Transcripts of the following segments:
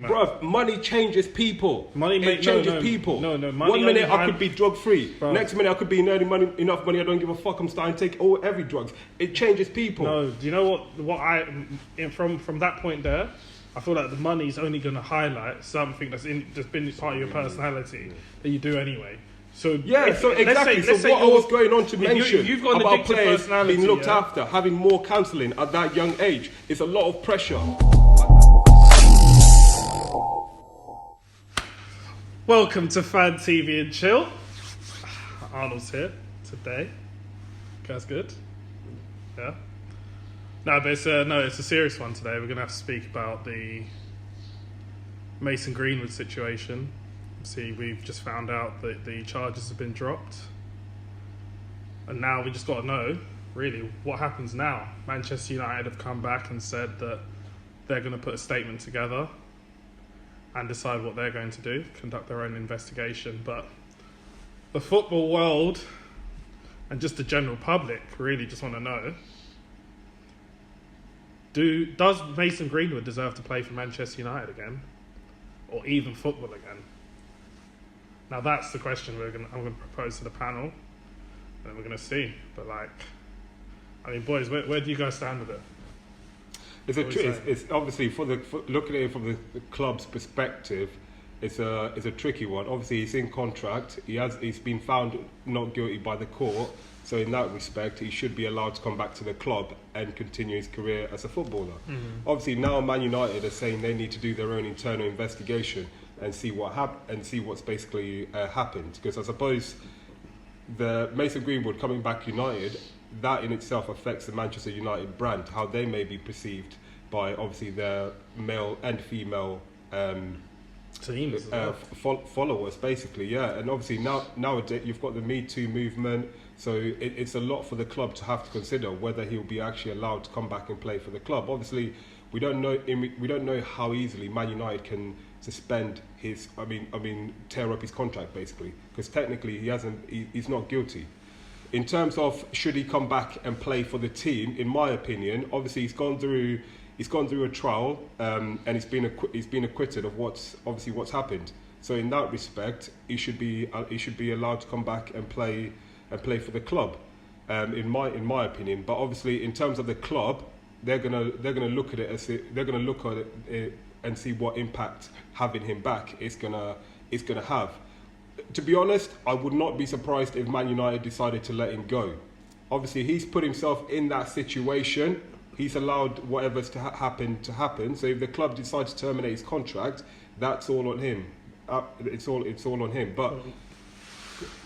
Bruv, money changes people. It changes people. No, money. 1 minute I could be drug free. Next minute I could be earning enough money I don't give a fuck. I'm starting to take every drugs. It changes people. No, do you know from that point there, I feel like the money's only going to highlight something that's been part of your personality that you do anyway. So exactly. Let's say what I was going on to mention you've got an about addictive players personality, being looked after, having more counselling at that young age, it's a lot of pressure. Welcome to Fan TV and Chill. Arnold's here today. Guys, good? Yeah. No, but it's a serious one today. We're going to have to speak about the Mason Greenwood situation. See, we've just found out that the charges have been dropped, and now we just got to know, really, what happens now. Manchester United have come back and said that they're going to put a statement together and decide what they're going to do, conduct their own investigation. But the football world and just the general public really just want to know, does Mason Greenwood deserve to play for Manchester United again? Or even football again? Now that's the question I'm going to propose to the panel, and we're going to see. But boys, where do you guys stand with it? It's obviously looking at it from the club's perspective, it's a tricky one. Obviously, he's in contract. He's been found not guilty by the court, so in that respect, he should be allowed to come back to the club and continue his career as a footballer. Mm-hmm. Obviously, now Man United are saying they need to do their own internal investigation and see what's basically happened. Because I suppose the Mason Greenwood coming back United, that in itself affects the Manchester United brand, how they may be perceived by obviously their male and female teams, followers, basically, yeah. And obviously nowadays you've got the Me Too movement, so it's a lot for the club to have to consider whether he'll be actually allowed to come back and play for the club. Obviously, we don't know how easily Man United can suspend tear up his contract, basically, because technically he's not guilty. In terms of should he come back and play for the team, in my opinion, obviously he's gone through a trial and he's been acquitted of what's happened. So in that respect, he should be allowed to come back and play for the club, in my opinion. But obviously, in terms of the club, they're gonna look at it and see what impact having him back is gonna have. To be honest, I would not be surprised if Man United decided to let him go. Obviously, he's put himself in that situation. He's allowed whatever's to happen to happen. So if the club decides to terminate his contract, that's all on him. It's all on him. But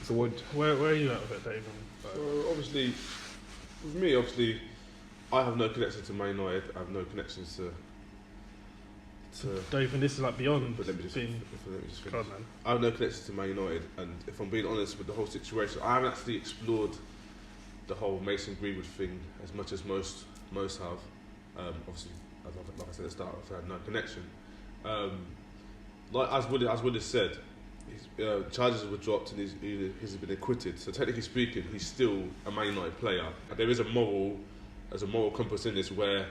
so what? Where are you at with it, David? So obviously, with me, I have no connection to Man United. I have no connections to. David, this is like beyond. But let me just finish. I have no connection to Man United, and if I'm being honest with the whole situation, I haven't actually explored the whole Mason Greenwood thing as much as most have. Obviously, like I said at the start, I had no connection. As Wood has said, his charges were dropped and he's been acquitted. So technically speaking, he's still a Man United player. And there is a moral compass in this where.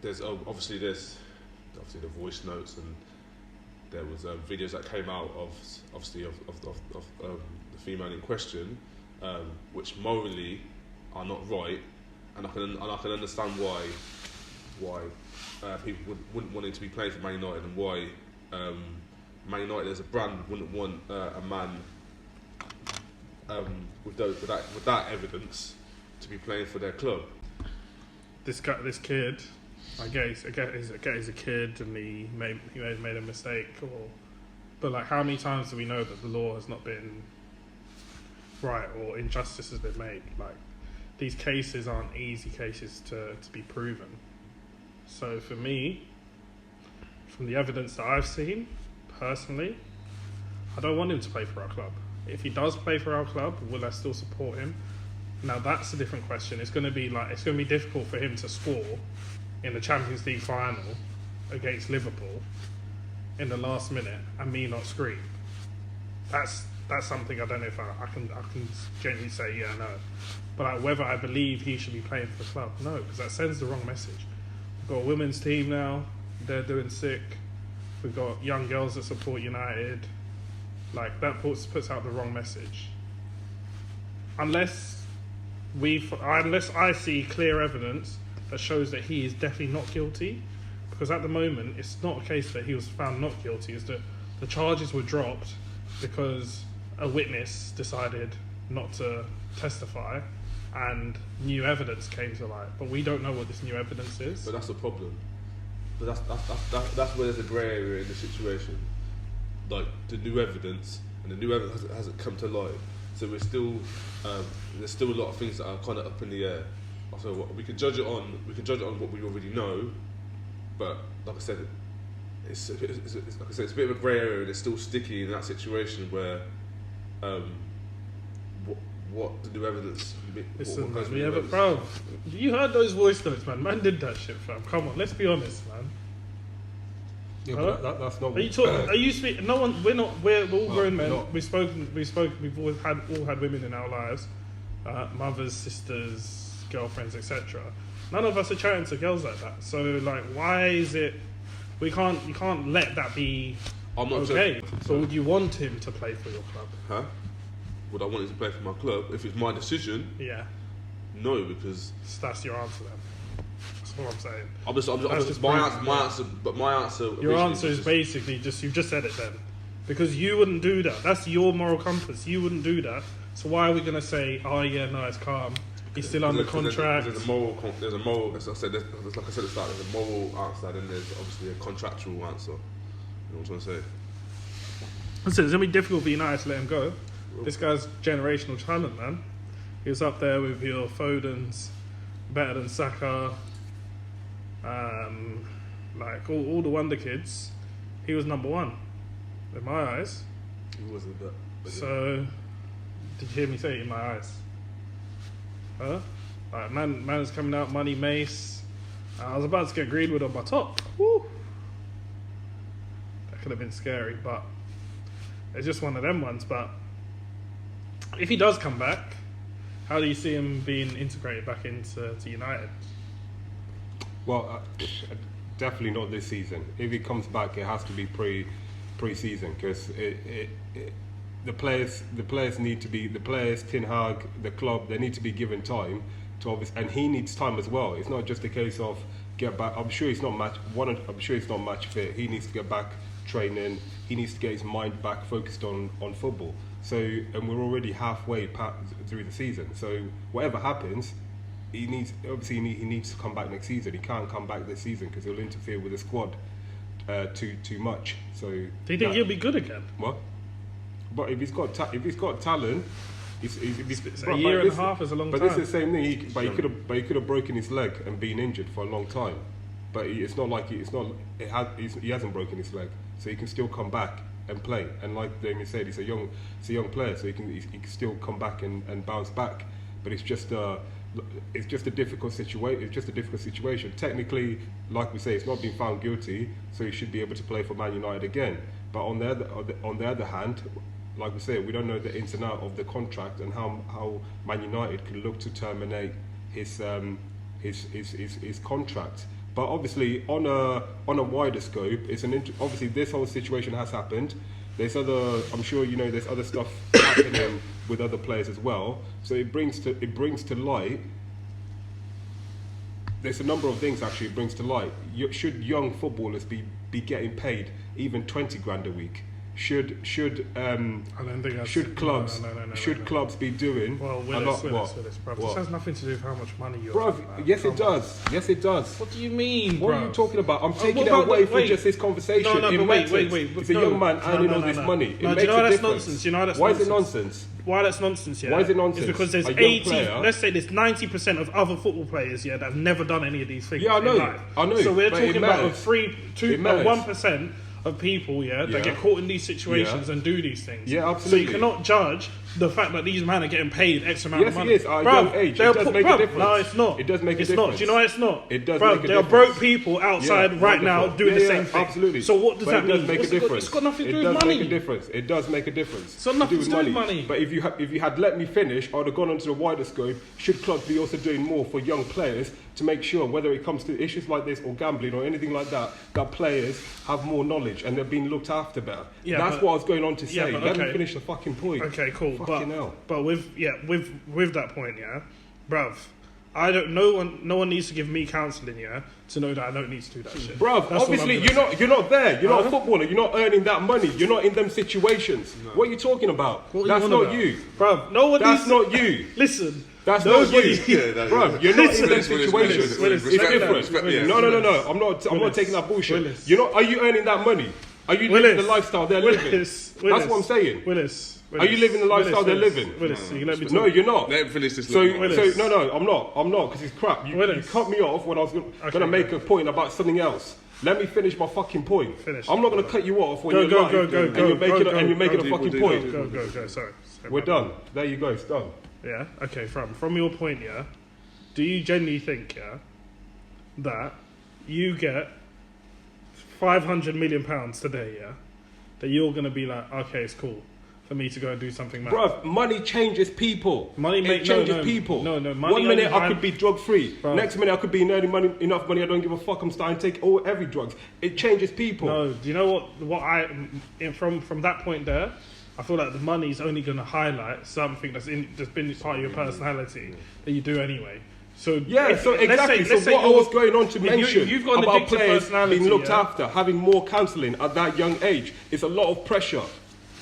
There's obviously the voice notes, and there was videos that came out of the female in question, which morally are not right, and I can understand why people wouldn't want him to be playing for Man United, and why Man United as a brand wouldn't want a man with that evidence to be playing for their club. This kid. I guess he's a kid and he may have made a mistake, but how many times do we know that the law has not been right or injustice has been made? These cases aren't easy cases to be proven. So for me, from the evidence that I've seen, personally, I don't want him to play for our club. If he does play for our club, will I still support him? Now that's a different question. It's going to be difficult for him to score in the Champions League final against Liverpool in the last minute and me not scream. That's something I don't know if I can genuinely say yeah, no. But whether I believe he should be playing for the club, no, because that sends the wrong message. We've got a women's team now. they're doing sick. We've got young girls that support United. Like, that puts out the wrong message. Unless I see clear evidence that shows that he is definitely not guilty, because at the moment it's not a case that he was found not guilty. It's that the charges were dropped because a witness decided not to testify, and new evidence came to light. But we don't know what this new evidence is. But that's the problem. But that's where there's a grey area in the situation. Like, the new evidence, and the new evidence hasn't come to light. So we're still there's still a lot of things that are kind of up in the air. So we can judge it on what we already know, but like I said, it's like I said, it's a bit of a grey area, and it's still sticky in that situation where what the new evidence. Listen, but bro, you heard those voice notes, man. Man did that shit, fam. Come on, let's be honest, man. Yeah, but that's not. Are you talking? Are you speaking? No one. We're not. We're all grown men. We've spoken. We've all had women in our lives, mothers, sisters, girlfriends, etc. None of us are chatting to girls like that. So, like, why is it? You can't let that be. I'm not okay. So, would you want him to play for your club? Huh? Would I want him to play for my club if it's my decision? Yeah. No, because that's your answer then. That's what I'm saying. My answer. Your answer is basically you've just said it then, because you wouldn't do that. That's your moral compass. You wouldn't do that. So why are we gonna say, oh yeah, no, it's calm. He's still under contract. There's a moral. As I said, like I said at the start, there's a moral answer, and then there's obviously a contractual answer. You know what I'm trying to say? Listen, it's gonna be difficult for United to let him go. This guy's generational talent, man. He was up there with your Fodens, better than Saka. Like all the wonder kids, he was number one in my eyes. He wasn't that. So, did you hear me say it in my eyes? Huh? Like, man is coming out, money, Mace. I was about to get Greenwood on my top. Woo! That could have been scary, but it's just one of them ones. But if he does come back, how do you see him being integrated back into United? Well, definitely not this season. If he comes back, it has to be pre-season, because the players need to be, the players, Ten Hag, the club, they need to be given time to and he needs time as well. It's not just a case of get back. I'm sure he's not match fit. He needs to get back training. He needs to get his mind back focused on football. So, and we're already halfway through the season. So whatever happens, he needs to come back next season. He can't come back this season because he'll interfere with the squad too much. So do you think he'll be good again? What? But if he's got talent, a year and a half is a long time. But this is the same thing. He could have broken his leg and been injured for a long time. But it's not like he hasn't broken his leg, so he can still come back and play. And like Damien said, he's a young player, so he can still come back and bounce back. But it's just a difficult situation. It's just a difficult situation. Technically, like we say, it's not been found guilty, so he should be able to play for Man United again. But on the other hand, like we say, we don't know the ins and outs of the contract and how Man United can look to terminate his contract. But obviously, on a wider scope, obviously this whole situation has happened. There's I'm sure you know, there's other stuff happening with other players as well. So it brings to light. There's a number of things actually it brings to light. Should young footballers be getting paid even 20 grand a week? Should clubs be doing a lot more? This has nothing to do with how much money you're. Bro, yes it does. Yes it does. What do you mean, What are you talking about? I'm taking it away from just this conversation. No, wait. It's a young man earning all this money. No, do you know that's nonsense? Why is it nonsense? Why that's nonsense? Yeah. Why is it nonsense? It's because there's 80. Let's say there's 90% of other football players, that have never done any of these things. Yeah, I know. So we're talking about 1% of people, that get caught in these situations and do these things. Yeah, absolutely. So you cannot judge the fact that these men are getting paid X amount Yes, of money. it is. At a young age, it does make a difference. No, it's not. It does make a It's difference. not. Do you know why it's not? It does Bruv, make a there are difference. broke people outside Yeah, right now wonderful. doing the Yeah, same thing. absolutely. So what does But that mean? It does make a difference. It's got nothing to do It with does money. make a difference. It does make a difference. It's got nothing to do with money. But if you had let me finish, I would have gone onto the wider scope. Should clubs be also doing more for young players to make sure, whether it comes to issues like this or gambling or anything like that, that players have more knowledge and they're being looked after better? Yeah, That's what I was going on to say. yeah, but Let me okay. finish the fucking point. Okay, cool. Fucking hell. But with that point, yeah, bruv, I don't. No one needs to give me counselling, yeah, to know that I don't need to do that shit. Bruv, That's all obviously I'm you're gonna not there. You're not a footballer. You're not earning that money. You're not in them situations. What are you talking about? What are That's on not about? you. Bruv, no one That's needs not to, you. Listen, That's not you. nobody. Bruv, you're not in them Willis, situations. Willis, It's respect different. that, respect- yeah. No. I'm not Willis, taking that bullshit. Willis. You're not. Are you earning that money? Are you living the lifestyle they're living? Willis, That's what I'm saying. Willis. Are you living the lifestyle they're living? Willis, you let me talk. No, you're not. Let him finish this. So, little one. no, I'm not, because it's crap. You cut me off when I was going to make a point about something else. Let me finish my fucking point. Finish. I'm not going to cut you off when Go, you're go, live go, go, and go, you're making go, and you're making go, a fucking go, point. Go. Sorry. We're done. There you go. It's done. Yeah. Okay. From your point, yeah. Do you genuinely think, yeah, that you get £500 million today, yeah, that you're gonna be like, okay, it's cool for me to go and do something mad? Bruv, money changes people. It changes people. No, money. One minute only I could be drug free. Bruv. Next minute I could be earning enough money I don't give a fuck. I'm starting to take every drugs. It changes people. No, do you know from that point there, I feel like the money's only going to highlight something that's been part of your personality that you do anyway. So Yeah, so exactly. So what I was going on to mention you've got an about addictive players personality, being looked yeah? after, having more counselling at that young age, it's a lot of pressure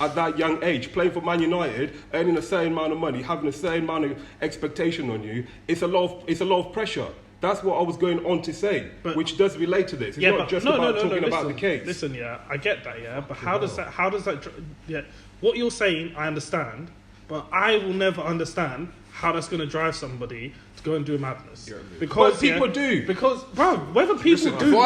at that young age. Playing for Man United, earning a certain amount of money, having a certain amount of expectation on you, it's a lot of pressure. That's what I was going on to say, which does relate to this. It's not just about talking about the case. Listen, yeah, I get that, yeah, but how does that, yeah, what you're saying, I understand, but I will never understand how that's going to drive somebody to go and do a madness. Because But people do. Because, bro, whether people do.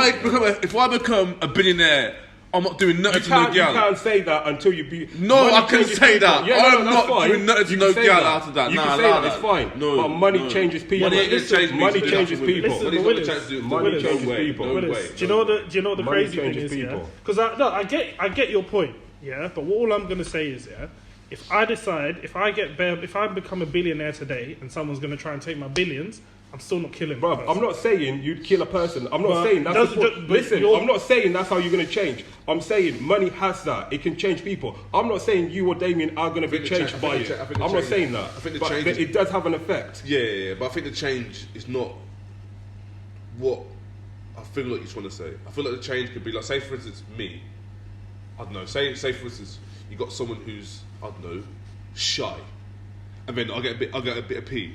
If I become a billionaire, I'm not doing nothing to no You gal. can't say that until you be. No, money I can changes say people. that. Yeah, I'm that's not fine. doing nothing to You no can say gal that. after that. You Nah, can say nah, that. It's nah. fine. No, but money no. changes people. Money ain't Listen, changed me money to be changes nothing with people. it. Money's not Willis, the chance to do it. money No changes way, people. no Willis, way. do you know the Money crazy thing changes is, yeah? people. Because I get your point, yeah. But all I'm gonna say is, yeah, if I become a billionaire today and someone's gonna try and take my billions, I'm still not killing. Bruv, I'm not saying you'd kill a person. I'm not But saying that's the point. but Listen, I'm not saying that's how you're going to change. I'm saying money has that. It can change people. I'm not saying you or Damien are going to be changed by it. I'm not saying that. I think the But change it does have an effect. Yeah, but I think the change is not what I feel like you just want to say. I feel like the change could be like, say for instance, me. I don't know. Say for instance, you got someone who's, I don't know, shy, and then I get a bit of pee.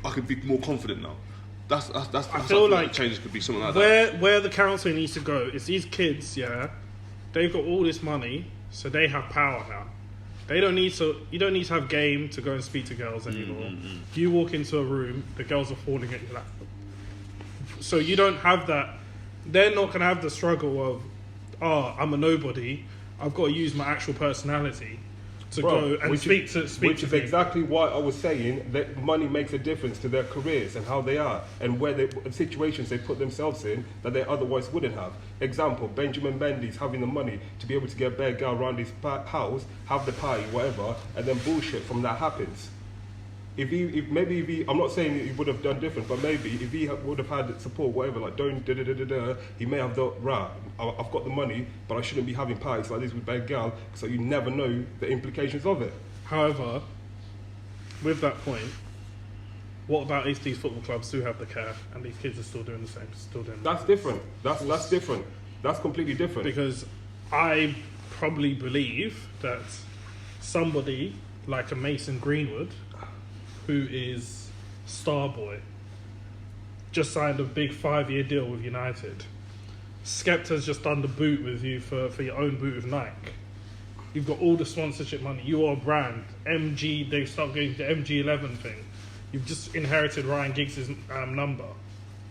I could be more confident now. That's I feel like changes could be something like that. Where the council needs to go is these kids, yeah, they've got all this money, so they have power now. You don't need to have game to go and speak to girls anymore. You walk into a room, the girls are falling at your lap. So you don't have that. They're not going to have the struggle of, I'm a nobody. I've got to use my actual personality to go and speak to Which is exactly why I was saying that money makes a difference to their careers and how they are and where situations they put themselves in that they otherwise wouldn't have. Example, Benjamin Mendy's having the money to be able to get a bare girl around his house, have the party, whatever, and then bullshit from that happens. I'm not saying he would have done different, but maybe if he would have had support, whatever, like don't he may have thought, right, I've got the money, but I shouldn't be having parties like this with bad girl, so you never know the implications of it. However, with that point, what about if these football clubs do have the care and these kids are still doing the same, That's different. That's different. That's completely different. Because I probably believe that somebody like a Mason Greenwood, who is Starboy, just signed a big 5-year deal with United. Skepta's just done the boot with you for your own boot with Nike. You've got all the sponsorship money. You are a brand. MG, they start going to the MG11 thing. You've just inherited Ryan Giggs' number.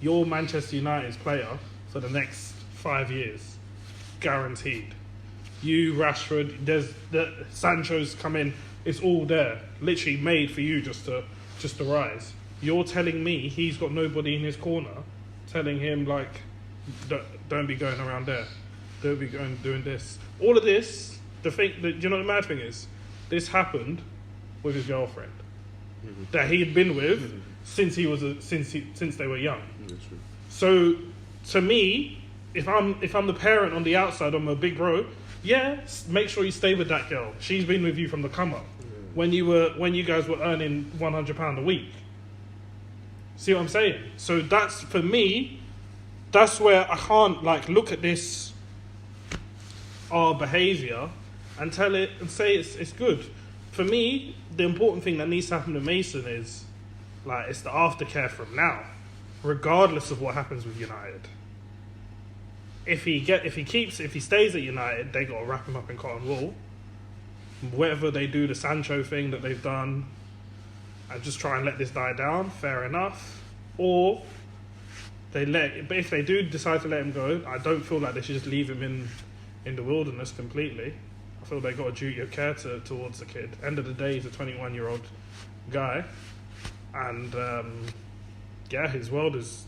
You're Manchester United's player for the next 5 years. Guaranteed. You, Rashford, Sancho's come in It's all there, literally made for you just to rise. You're telling me he's got nobody in his corner, telling him like, don't be going around there, don't be going doing this. All of this, the thing, you know, the mad thing is, this happened with his girlfriend that he had been with since they were young. So to me, if I'm the parent on the outside, I'm a big bro. Yeah, make sure you stay with that girl. She's been with you from the come up when you guys were earning £100 a week. See what I'm saying? So that's, for me, that's where I can't like look at this our behaviour and tell it and say it's good. For me, the important thing that needs to happen to Mason is like it's the aftercare from now, regardless of what happens with United. If he stays at United, they got to wrap him up in cotton wool. Whether they do the Sancho thing that they've done and just try and let this die down, fair enough. Or but if they do decide to let him go, I don't feel like they should just leave him in the wilderness completely. I feel they got a duty of care towards the kid. End of the day, he's a 21-year-old guy, and his world's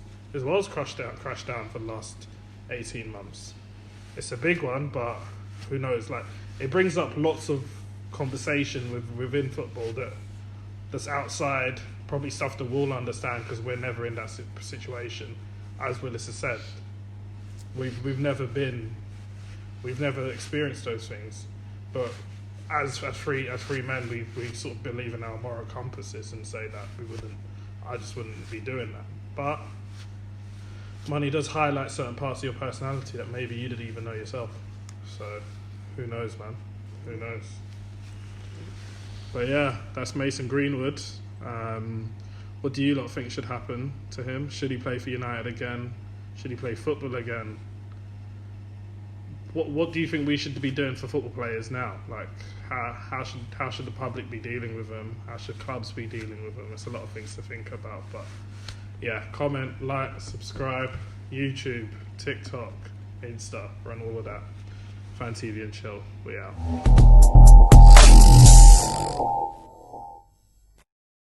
crashed down for the last 18 months. It's a big one, but who knows? Like, it brings up lots of conversation within football that's outside, probably stuff that we'll understand because we're never in that situation. As Willis has said, we've never experienced those things, but as free men, we sort of believe in our moral compasses and say that I just wouldn't be doing that. But money does highlight certain parts of your personality that maybe you didn't even know yourself. So who knows, man? Who knows? But yeah, that's Mason Greenwood. What do you lot think should happen to him? Should he play for United again? Should he play football again? What do you think we should be doing for football players now? Like, how should the public be dealing with them? How should clubs be dealing with them? There's a lot of things to think about. But yeah, comment, like, subscribe, YouTube, TikTok, Insta, run all of that. Fan TV and chill. We out.